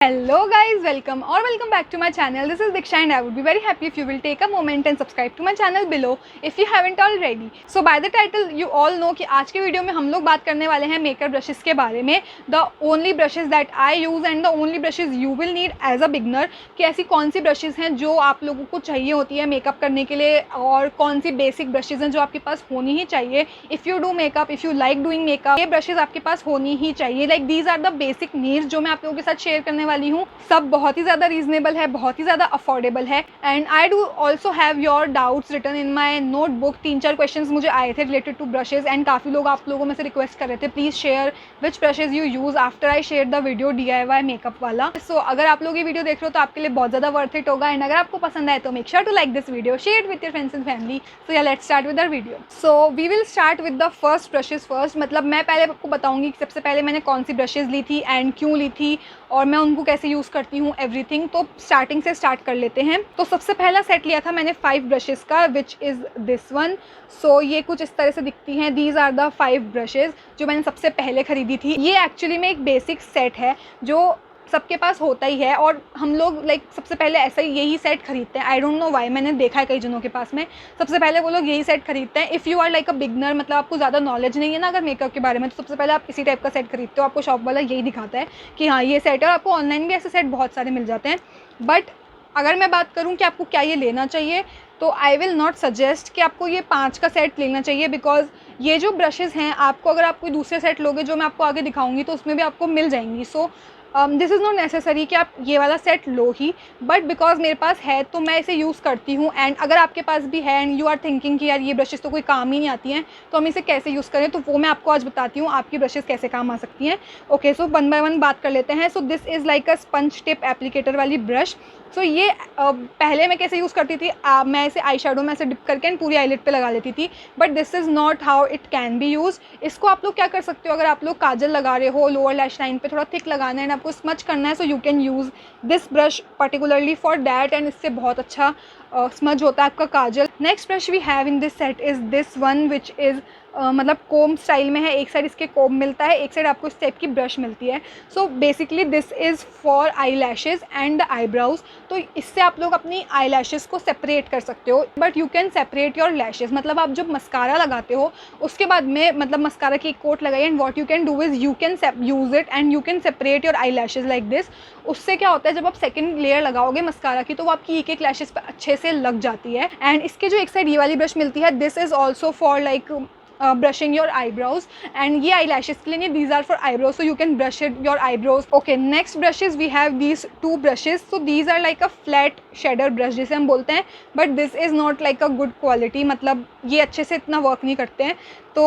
Hello guys, welcome back to my channel. This is Diksha and I would be very happy if you will take a moment and subscribe to my channel below if you haven't already. So by the title you all know कि आज के video में हम लोग बात करने वाले हैं मेकअप ब्रशेस के बारे में. The only brushes that I use and the only brushes you will need as a beginner, कि ऐसी कौन सी ब्रशेस हैं जो आप लोगों को चाहिए होती है मेकअप करने के लिए और कौन सी बेसिक ब्रशेस हैं जो आपके पास होनी ही चाहिए. If you do makeup, if you like doing makeup, ये ब्रशेस आपके पास होनी ही चाहिए. Like these are the basic needs जो मैं आप लोगों के साथ शेयर करने वाली हूँ. सब बहुत ही ज़्यादा रीजनेबल है, बहुत ही ज़्यादा अफोर्डेबल है. And I do also have your doubts written in my notebook. 3-4 questions मुझे आए थे रिलेटेड टू ब्रशेज एंड काफ़ी लोग आप लोगों में से रिक्वेस्ट कर रहे थे please share which brushes you use after I share the video DIY makeup वाला. सो अगर आप लोग ये वीडियो देख रहे हो तो आपके लिए बहुत ज़्यादा वर्थ इट होगा. एंड अगर आपको पसंद आए तो make sure to like this video, share with your friends and family. So yeah let's start with the video. So we will start with the first brushes first. मतलब मैं पहले आपको बताऊंगी कि सबसे पहले मैंने कौन सी ब्रशेज ली थी एंड क्यों ली थी और मैं उनको कैसे यूज़ करती हूँ एवरीथिंग. तो स्टार्टिंग से स्टार्ट कर लेते हैं. तो सबसे पहला सेट लिया था मैंने 5 ब्रशेस का विच इज़ दिस वन. सो ये कुछ इस तरह से दिखती हैं. दीज आर द 5 ब्रशेज़ जो मैंने सबसे पहले ख़रीदी थी. ये एक्चुअली में एक बेसिक सेट है जो सबके पास होता ही है और हम लोग लाइक सबसे पहले ऐसा ही यही सेट खरीदते हैं. आई डोंट नो वाई, मैंने देखा है कई जनों के पास में सबसे पहले वो लोग यही सेट खरीदते हैं. If you are like a beginner, मतलब आपको ज़्यादा नॉलेज नहीं है ना अगर मेकअप के बारे में, तो सबसे पहले आप इसी टाइप का सेट खरीदते हो. आपको शॉप वाला यही दिखाता है कि हाँ ये सेट है और आपको ऑनलाइन भी ऐसे सेट बहुत सारे मिल जाते हैं. बट अगर मैं बात करूँ कि आपको क्या ये लेना चाहिए तो आई विल नॉट सजेस्ट कि आपको ये 5 का सेट लेना चाहिए. बिकॉज ये जो ब्रशेज़ हैं आपको अगर आप कोई दूसरे सेट लोगे जो मैं आपको आगे दिखाऊंगी तो उसमें भी आपको मिल जाएंगी. सो दिस इज़ नॉट नेसेसरी कि आप ये वाला set low he. But because मेरे पास है तो मैं इसे यूज़ करती हूँ. एंड अगर आपके पास भी है एंड यू आर थिंकिंग कि यार ये ब्रशेज़ तो कोई काम ही नहीं आती हैं तो हम इसे कैसे यूज़ करें, तो वो मैं आपको आज बताती हूँ आपकी ब्रशेज़ कैसे काम आ सकती हैं. ओके, सो 1 बाय 1 बात कर लेते हैं. सो this is like a sponge tip applicator वाली ब्रश. सो ये पहले मैं कैसे यूज़ करती थी, मैं इसे आई शेडो में ऐसे डिप करके एंड पूरी आईलिड पे लगा लेती थी. But this is not how it can be use. इसको आप लोग क्या कर सकते हो, अगर आप लोग काजल लगा रहे हो, लोअर लैश लाइन पे थोड़ा थिक लगाना है एंड आपको स्मच करना है, so you can use this brush particularly for that. And इससे बहुत अच्छा स्मज होता है आपका काजल. Next brush we have in this set is this one which is मतलब कोम स्टाइल में है. एक साइड इसके कोम मिलता है, एक साइड आपको इस टाइप की ब्रश मिलती है. So basically this is for I lashes and the eyebrows. तो इससे आप लोग अपनी आई लैशेज़ को सेपरेट कर सकते हो. But you can separate your lashes. मतलब आप जब मस्कारा लगाते हो उसके बाद में मतलब मस्कारा की एक कोट लगाई and what you can do is you can use it and you can separate your I lashes like this. उससे क्या होता है जब आप सेकेंड लेयर लगाओगे मस्कारा की तो वो आपकी एक लैशेज़ पर अच्छे से लग जाती है. एंड इसके जो एक साइड ये वाली ब्रश मिलती है this is also for like brushing your eyebrows and ये eyelashes के लिए नहीं, these are for eyebrows, so you can brush it your eyebrows. Okay, next brushes we have these 2 brushes. So these are like a flat shader brush जिसे हम बोलते हैं, but this is not like a good quality. मतलब ये अच्छे से इतना work नहीं करते हैं. तो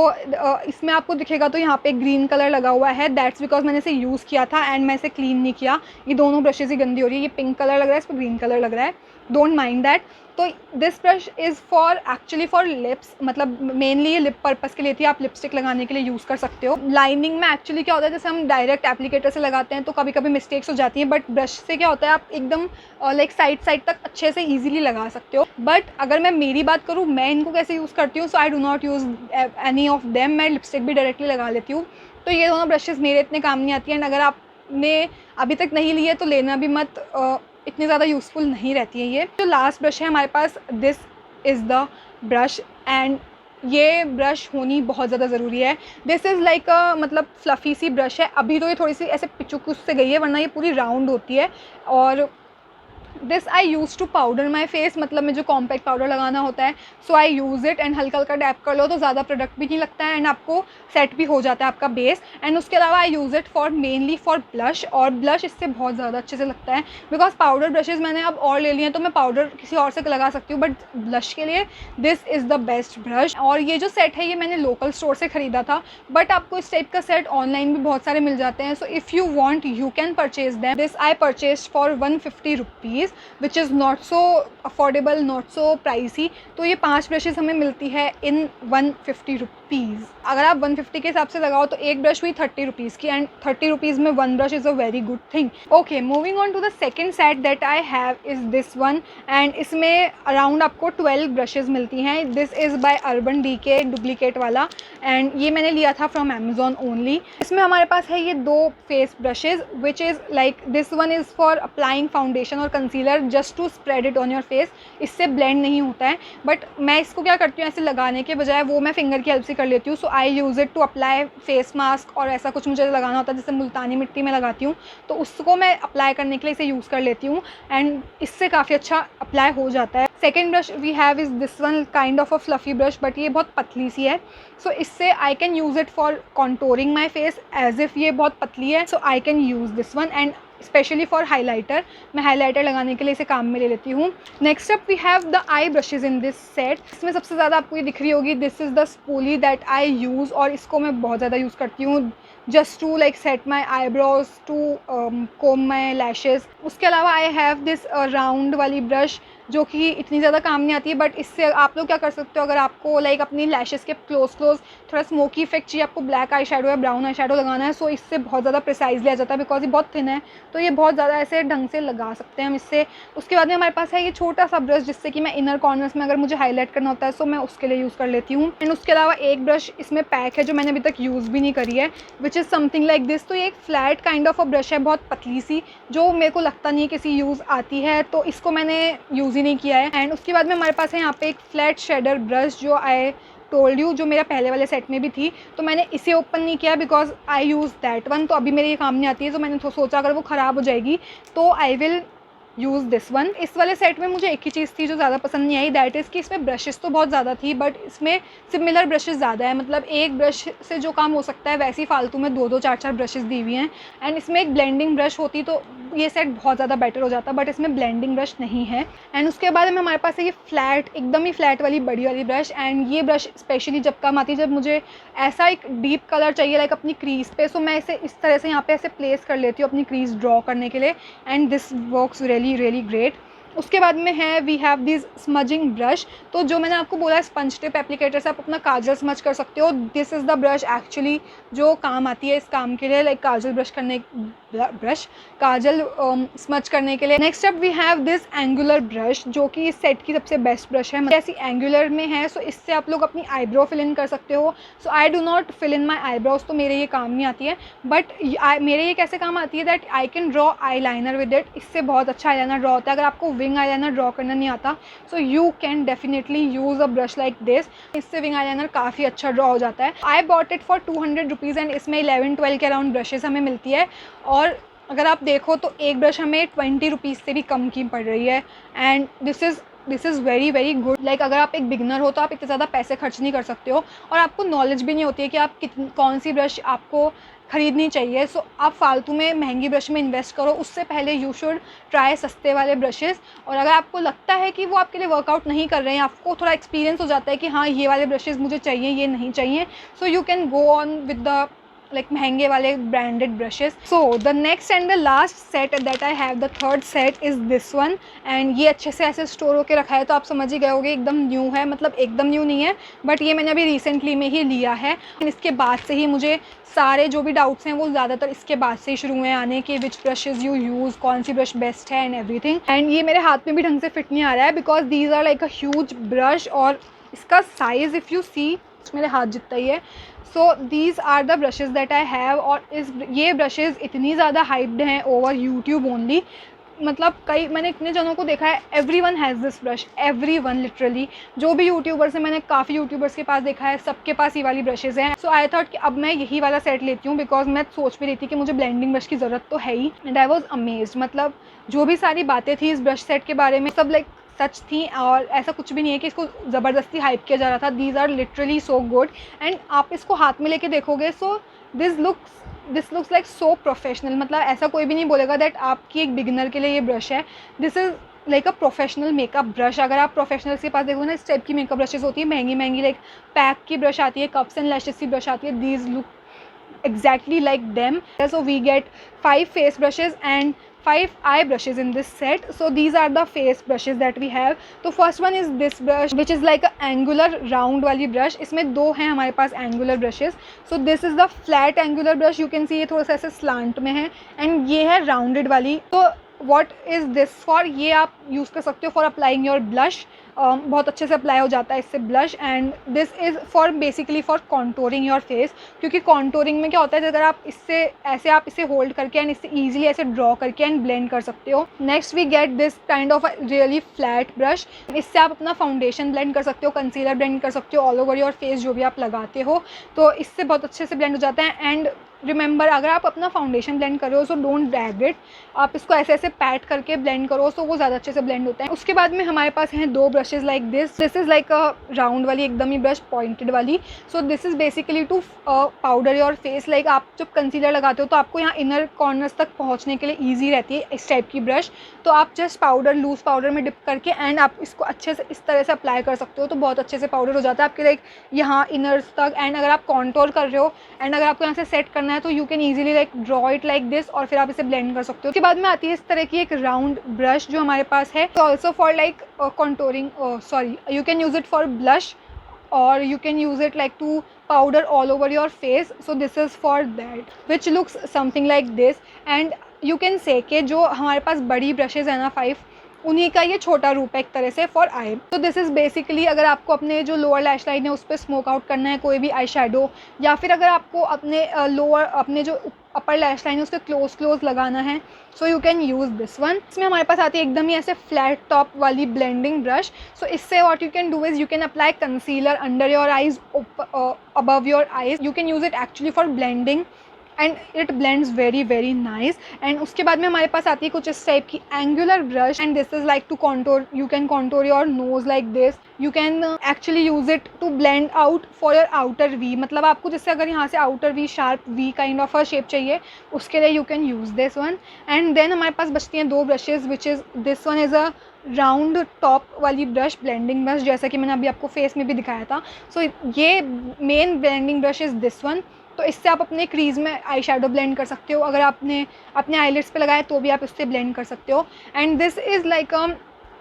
इसमें आपको दिखेगा तो यहाँ पे ग्रीन कलर लगा हुआ है. दैट्स बिकॉज मैंने इसे यूज़ किया था एंड मैं इसे क्लीन नहीं किया. ये दोनों ब्रशेज ही गंदी हो रही है. ये पिंक कलर लग रहा है, इस पर ग्रीन कलर लग रहा है. Don't mind that. तो this brush is for actually for lips. मतलब मेनली ये लिप पर्पस के लिए थी, आप लिपस्टिक लगाने के लिए यूज़ कर सकते हो. लाइनिंग में एक्चुअली क्या होता है जैसे हम डायरेक्ट एप्लीकेटर से लगाते हैं तो कभी कभी मिस्टेक्स हो जाती हैं. बट ब्रश से क्या होता है आप एकदम लाइक साइड तक अच्छे से ईजिली लगा सकते हो. बट अगर मैं मेरी बात करूँ मैं इनको कैसे यूज़ करती हूँ, so I do not use any of them. मैं लिपस्टिक भी डायरेक्टली लगा लेती हूँ. तो ये दोनों ब्रशेज़ मेरे इतने काम नहीं आती हैं. एंड अगर आपने अभी तक नहीं लिए तो लेना भी मत, इतनी ज़्यादा यूज़फुल नहीं रहती है. ये जो लास्ट ब्रश है हमारे पास this is the brush and ये ब्रश होनी बहुत ज़्यादा ज़रूरी है. दिस इज़ लाइक मतलब फ्लफ़ी सी ब्रश है. अभी तो ये थोड़ी सी ऐसे पिचुक से गई है वरना ये पूरी राउंड होती है. और this I use to powder my face. मतलब में जो कॉम्पैक्ट पाउडर लगाना होता है so I use it and हल्का हल्का डैप कर लो तो ज़्यादा प्रोडक्ट भी नहीं लगता है एंड आपको सेट भी हो जाता है आपका बेस. एंड उसके अलावा I use it for mainly for blush. और ब्लश इससे बहुत ज़्यादा अच्छे से लगता है बिकॉज पाउडर ब्रशेज़ मैंने अब और ले लिए हैं तो मैं पाउडर किसी और से लगा सकती हूँ. बट ब्लश के लिए this is the best brush. और ये जो सेट है ये मैंने लोकल स्टोर से ख़रीदा था. बट आपको इस टाइप का सेट ऑनलाइन भी बहुत सारे मिल जाते हैं. So if you want you can purchase them. This I purchase for 150 rupees which is not so affordable, not so pricey. तो ये 5 ब्रशेज़ हमें मिलती है इन 150 रुपीज़. रुपीज़। अगर आप 150 के हिसाब से लगाओ तो एक ब्रश हुई 30 रुपीज़ की, एंड 30 रुपीज़ में 1 brush is a very good thing. Okay, moving on to the second set that I have is this one, and इसमें अराउंड आपको 12 ब्रशेज़ मिलती हैं। This is by Urban Decay, duplicate वाला, and ये मैंने लिया था फ्रॉम अमेजोन ओनली। इसमें हमारे पास है ये 2 face brushes which is like this one is for applying foundation और concealer just to spread it on your face. इससे ब्लेंड नहीं होता है, बट मैं इसको क्या करती हूँ, ऐसे लगाने के बजाय वो मैं फिंगर की हेल्प से कर लेती हूँ। So I use it to apply face mask, और ऐसा कुछ मुझे लगाना होता है जैसे मुल्तानी मिट्टी में लगाती हूँ, तो उसको मैं अप्लाई करने के लिए इसे यूज़ कर लेती हूँ, एंड इससे काफ़ी अच्छा अप्लाई हो जाता है। Second brush we have is this one, kind of a fluffy brush, but ये बहुत पतली सी है। सो इससे I can use it for contouring my face, as if ये बहुत पतली है, so I can use this one, and specially for highlighter, मैं हाइलाइटर लगाने के लिए इसे काम में ले लेती हूँ। Next up we have the eye brushes in this set. इसमें सबसे ज़्यादा आपको ये दिख रही होगी, this is the spoolie that I use, और इसको मैं बहुत ज़्यादा यूज़ करती हूँ just to like set my eyebrows, to comb my lashes. उसके अलावा आई हैव दिस राउंड वाली ब्रश जो कि इतनी ज़्यादा काम नहीं आती है, बट इससे आप लोग क्या कर सकते हो, अगर आपको लाइक अपनी लैशेज़ के क्लोज थोड़ा स्मोकी इफेक्ट चाहिए, आपको ब्लैक आई शेडो या ब्राउन आई शेडो लगाना है, सो इससे बहुत ज़्यादा प्रिसाइज लिया जाता है बिकॉज ये बहुत थिन है, तो ये बहुत ज़्यादा ऐसे ढंग से लगा सकते हैं हम इससे। उसके बाद में हमारे पास है ये छोटा सा ब्रश जिससे कि मैं इनर कॉर्नर्स में अगर मुझे हाईलाइट करना होता है, सो मैं उसके लिए यूज़ कर लेती हूँ। एंड उसके अलावा एक ब्रश इसमें पैक है जो मैंने अभी तक यूज़ भी नहीं करी है, which is something like this. तो ये एक flat kind of a brush है, बहुत पतली सी, जो मेरे को लगता नहीं है किसी यूज़ आती है, तो इसको मैंने यूज़ ही नहीं किया है। एंड उसके बाद में हमारे पास है यहाँ पे एक फ्लैट शेडर ब्रश जो आई टोल्ड यू, जो मेरा पहले वाले सेट में भी थी, तो मैंने इसे ओपन नहीं किया because I use that one, तो अभी मेरे ये काम नहीं आती है, तो मैंने सोचा अगर वो ख़राब हो जाएगी तो I will use this one. इस वाले सेट में मुझे एक ही चीज़ थी जो ज़्यादा पसंद नहीं आई, दैट इज़ कि इसमें ब्रशेस तो बहुत ज़्यादा थी, बट इसमें सिमिलर ब्रशेस ज़्यादा है, मतलब एक ब्रश से जो काम हो सकता है वैसे ही फालतू में 2-2 4-4 ब्रशेस दी हुई हैं। एंड इसमें एक ब्लेंडिंग ब्रश होती तो ये सेट बहुत ज़्यादा बेटर हो जाता, बट इसमें ब्लेंडिंग ब्रश नहीं है। एंड उसके बाद में हमारे पास है ये फ्लैट, एकदम ही फ्लैट वाली बड़ी वाली ब्रश, एंड ये ब्रश स्पेशली जब काम आती है जब मुझे ऐसा एक डीप कलर चाहिए लाइक अपनी क्रीज पे, सो मैं इसे इस तरह से यहाँ पे ऐसे प्लेस कर लेती हूँ अपनी क्रीज ड्रॉ करने के लिए, and this works really really great. उसके बाद में है we have this smudging brush, तो जो मैंने आपको बोला स्पंज टिप एप्लीकेटर से आप अपना काजल स्मज कर सकते हो। This is the brush actually जो काम आती है इस काम के लिए, लाइक काजल काजल स्मज करने के लिए। Next up we have this angular brush जो कि इस सेट की सबसे बेस्ट ब्रश है, ऐसी एंगुलर में है, सो इससे आप लोग अपनी आईब्रो फिल इन कर सकते हो। So I do not fill in my eyebrows, तो मेरे ये काम नहीं आती है, बट मेरे ये कैसे काम आती है that I can draw eye liner with it. इससे बहुत अच्छा आई लाइनर ड्रॉ होता है। अगर आपको विंग आई लाइनर ड्रॉ करना नहीं आता, सो you can definitely use a brush like this. इससे विंग आई लाइनर काफ़ी अच्छा ड्रॉ हो जाता है। I bought it for 200 rupees, and इसमें 11-12 के अराउंड ब्रशेज़ हमें मिलती है, और अगर आप देखो तो एक ब्रश हमें 20 रुपीज़ से भी कम की पड़ रही है। And this is very very good. Like अगर आप एक बिगनर हो तो आप इतने ज़्यादा पैसे खर्च नहीं कर सकते हो, और आपको नॉलेज भी नहीं होती है कि आप कौन सी ब्रश आपको ख़रीदनी चाहिए। सो आप फालतू में महंगी ब्रश में इन्वेस्ट करो, उससे पहले यू शुड ट्राई सस्ते वाले ब्रशेज़। और अगर आपको लगता है कि वो आपके लिए वर्कआउट नहीं कर रहे हैं, आपको थोड़ा एक्सपीरियंस हो जाता है कि हाँ ये वाले ब्रशेज़ मुझे चाहिए, ये नहीं चाहिए, सो you can go on with the like महंगे वाले branded brushes. So the next and the last set that I have, the third set is this one, and ये अच्छे से ऐसे स्टोर होकर रखा है, तो आप समझ ही गए होगे एकदम न्यू है, मतलब एकदम न्यू नहीं है, बट ये मैंने अभी रिसेंटली में ही लिया है। इसके बाद से ही मुझे सारे जो भी डाउट्स हैं वो ज़्यादातर इसके बाद से ही शुरू हुए आने के, विच ब्रशेज़ यू यूज़, कौन सी ब्रश बेस्ट है एंड एवरीथिंग। एंड ये मेरे हाथ में भी ढंग से फिट नहीं आ रहा है because these are like a huge brush, और इसका साइज़ इफ़ यू सी मेरे हाथ जितना ही है। So these are the brushes that I have, और ये ब्रशेज़ इतनी ज़्यादा हाइप्ड हैं ओवर यूट्यूब ओनली, मतलब मैंने इतने जनों को देखा है, everyone has this brush, everyone literally, जो भी यूट्यूबर्स हैं, मैंने काफ़ी यूट्यूबर्स के पास देखा है, सबके पास ये वाली ब्रशेज़ हैं। सो आई थॉट कि अब मैं यही वाला सेट लेती हूँ, बिकॉज मैं सोच भी रही थी कि मुझे ब्लेंडिंग ब्रश की ज़रूरत तो है ही। एंड आई वॉज अमेज्ड, मतलब जो भी सारी बातें थी इस ब्रश सेट के बारे में सब लाइक सच थी, और ऐसा कुछ भी नहीं है कि इसको ज़बरदस्ती हाइप किया जा रहा था। These are literally so good, and आप इसको हाथ में लेके देखोगे, so this looks like so professional, मतलब ऐसा कोई भी नहीं बोलेगा दैट आपकी एक बिगिनर के लिए ये ब्रश है। This is like a professional makeup brush. अगर आप प्रोफेशनल्स के पास देखो ना, इस टाइप की मेकअप ब्रशेज़ होती है महंगी महंगी, लाइक पैक की ब्रश आती है, कप्स एंड लैशेस की ब्रश आती है, these look exactly like them. So we get 5 face brushes and 5 eye brushes in this set. So these are the face brushes that we have. तो first one is this brush which is like a angular round वाली brush. इसमें दो हैं हमारे पास angular brushes. So this is the flat angular brush. You can see ये थोड़ा सा ऐसे slant में है and ये है rounded वाली. तो what is this for? ये आप यूज़ कर सकते हो for applying your blush. बहुत अच्छे से अप्लाई हो जाता है इससे blush. And this is for basically for contouring your face, क्योंकि कॉन्टोरिंग में क्या होता है अगर आप इससे ऐसे आप इसे होल्ड करके एंड इससे ईजिली ऐसे ड्रॉ करके एंड ब्लेंड कर सकते हो. Next we get this kind of really flat brush. इससे आप अपना फाउंडेशन ब्लेंड कर सकते हो, कंसीलर ब्लेंड कर सकते हो, ऑल ओवर योर फेस जो भी आप लगाते हो, तो इससे बहुत अच्छे से ब्लेंड हो जाता है. एंड रिमेंबर, अगर आप अपना फाउंडेशन ब्लेंड कर रहे हो सो डोंट ड्रैग इट, आप इसको ऐसे ऐसे पैट करके ब्लेंड करो सो वो ज़्यादा अच्छे से ब्लेंड होता है. उसके बाद में हमारे पास हैं दो brushes like this. This is like a round वाली एकदम ही ब्रश, पॉइंटेड वाली. So this is basically to powder your face. Like आप जब कंसीलर लगाते हो तो आपको यहाँ इनर कॉर्नर्स तक पहुँचने के लिए ईजी रहती है इस टाइप की ब्रश. तो आप जस्ट पाउडर लूज़ पाउडर में डिप करके एंड आप इसको अच्छे से इस तरह से अप्लाई कर सकते हो, तो बहुत अच्छे से पाउडर हो जाता है आपके लाइक यहाँ इनर्स तक. एंड अगर आप कॉन्टोर कर रहे हो एंड अगर आपको यहाँ से सेट करना है तो you can easily like draw it like this और फिर आप इसे ब्लेंड कर सकते हो. उसके बाद में आती है इस तरह की एक राउंड ब्रश जो हमारे पास है. Also for like contouring, sorry, you can use it for blush or you can use it like to powder all over your face. So this is for that, which looks something like this. And you can say कि जो हमारे पास बड़ी brushes है ना 5, उन्हीं का ये छोटा रूप है एक तरह से फॉर आई. तो दिस इज़ बेसिकली अगर आपको अपने जो लोअर लैश लाइन है उस पर स्मोक आउट करना है कोई भी आई शेडो, या फिर अगर आपको अपने लोअर अपने जो अपर लैश लाइन है उसके क्लोज लगाना है, so you can use this one. इसमें हमारे पास आती है एकदम ही ऐसे फ्लैट टॉप वाली ब्लेंडिंग ब्रश. सो इससे what you can do is you can apply concealer under your eyes, above your eyes. You can use it actually for blending and it blends very very nice. And उसके बाद में हमारे पास आती है कुछ इस type की angular brush. And this is like to contour, you can contour your nose like this. You can actually use it to blend out for your outer V. मतलब आपको जैसे अगर यहाँ से outer V sharp V kind of a shape चाहिए उसके लिए you can use this one. And then हमारे पास बचती हैं दो brushes which is this one is a round top वाली ब्रश, ब्लेंडिंग ब्रश, जैसा कि मैंने अभी आपको फेस में भी दिखाया था. सो ये main blending brush is this one. तो इससे आप अपने क्रीज़ में आई शेडो ब्लेंड कर सकते हो. अगर आपने अपने आईलिड्स पे लगाया तो भी आप इससे ब्लेंड कर सकते हो. And this is like a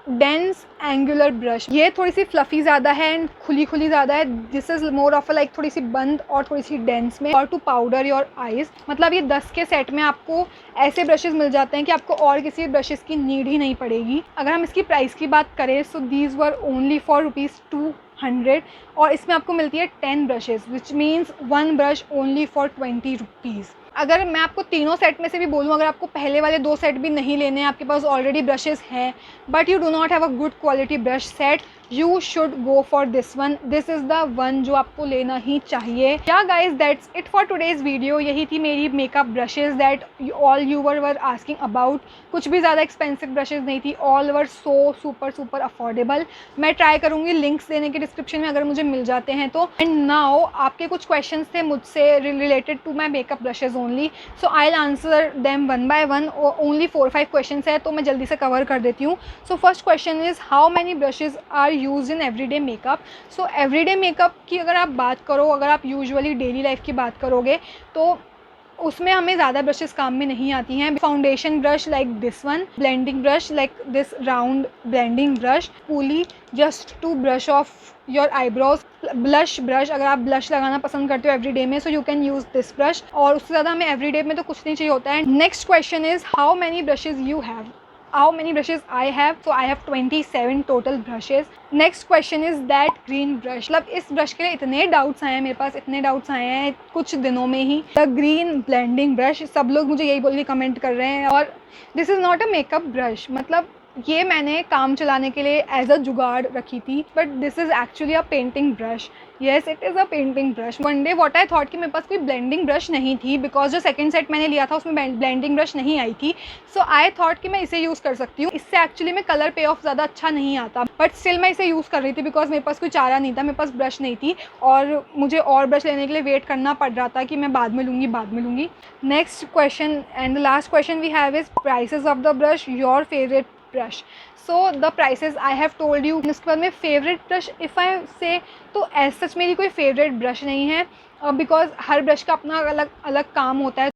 dense angular brush. ये थोड़ी सी फ्लफ़ी ज़्यादा है एंड खुली ज़्यादा है. This is more of like थोड़ी सी बंद और थोड़ी सी डेंस में. और टू पाउडर योर आइज़, मतलब ये 10 के सेट में आपको ऐसे ब्रशेज़ मिल जाते हैं कि आपको और किसी ब्रशेज़ की नीड ही नहीं पड़ेगी. अगर हम इसकी प्राइस की बात करें so these were only for ₹200 और इसमें आपको मिलती है 10 brushes which means 1 brush only for ₹20. अगर मैं आपको तीनों सेट में से भी बोलूँ, अगर आपको पहले वाले 2 सेट भी नहीं लेने हैं, आपके पास ऑलरेडी ब्रशेज़ हैं but you do not have a good quality brush set, you should go for this one. This is the one जो आपको लेना ही चाहिए. या guys that's it for today's video. यही थी मेरी makeup brushes that all you were asking about. कुछ भी ज़्यादा एक्सपेंसिव ब्रशेज़ नहीं थी, all were so super affordable. मैं ट्राई करूँगी लिंक्स देने के डिस्क्रिप्शन में अगर मुझे मिल जाते हैं तो. एंड नाउ आपके कुछ क्वेश्चंस थे मुझसे related to my makeup brushes only, so I will answer them one by one. Only 4-5 questions है तो मैं जल्दी से कवर कर देती हूँ. So first question is how many brushes are use in everyday makeup. So everyday makeup की अगर आप बात करो, अगर आप यूजुअली डेली लाइफ की बात करोगे तो उसमें हमें ज़्यादा ब्रशेज़ काम में नहीं आती हैं. Foundation brush like this one, blending brush like this round blending brush, spoolie just to brush off your eyebrows, blush brush अगर आप ब्लश लगाना पसंद करते हो एवरीडे में so you can use this brush. और उससे ज़्यादा हमें एवरीडे में तो कुछ नहीं चाहिए होता है. Next question is how many brushes you have. How many brushes I have? So I have 27 total brushes. Next question is that green brush. मतलब इस ब्रश के लिए इतने डाउट्स आए हैं मेरे पास, इतने डाउट्स आए हैं कुछ दिनों में ही. द ग्रीन ब्लेंडिंग ब्रश, सब लोग मुझे यही बोल के कमेंट कर रहे हैं. और this is not a makeup brush, मतलब ये मैंने काम चलाने के लिए एज अ जुगाड़ रखी थी, but this is actually a painting brush. Yes, it is a painting brush. One day what I thought कि मेरे पास कोई ब्लेंडिंग ब्रश नहीं थी बिकॉज जो सेकंड सेट मैंने लिया था उसमें ब्लेंडिंग ब्रश नहीं आई थी. सो आई थॉट कि मैं इसे यूज़ कर सकती हूँ. इससे एक्चुअली में कलर पे ऑफ ज़्यादा अच्छा नहीं आता, बट स्टिल मैं इसे यूज़ कर रही थी बिकॉज मेरे पास कोई चारा नहीं था, मेरे पास ब्रश नहीं थी और मुझे और ब्रश लेने के लिए वेट करना पड़ रहा था कि मैं बाद में लूँगी. Next question and the last question we have is prices of the brush, your favourite brush. So the prices I have told you. उसके बाद में फेवरेट ब्रश इफ़ आई से तो एज सच मेरी कोई फेवरेट ब्रश नहीं है because her brush का अपना अलग अलग काम होता है.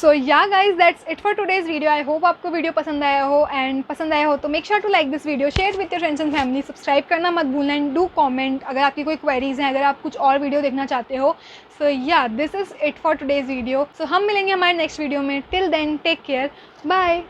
So yeah guys that's it for today's video. I hope आपको वीडियो पसंद आया हो, एंड पसंद आया हो तो make sure to like this video, share with your friends and family, subscribe करना मत भूलना, एंड डू कमेंट अगर आपकी कोई क्वेरीज हैं, अगर आप कुछ और वीडियो देखना चाहते हो। So yeah this is it for today's video. So हम मिलेंगे हमारे नेक्स्ट वीडियो में। Till then take care, bye.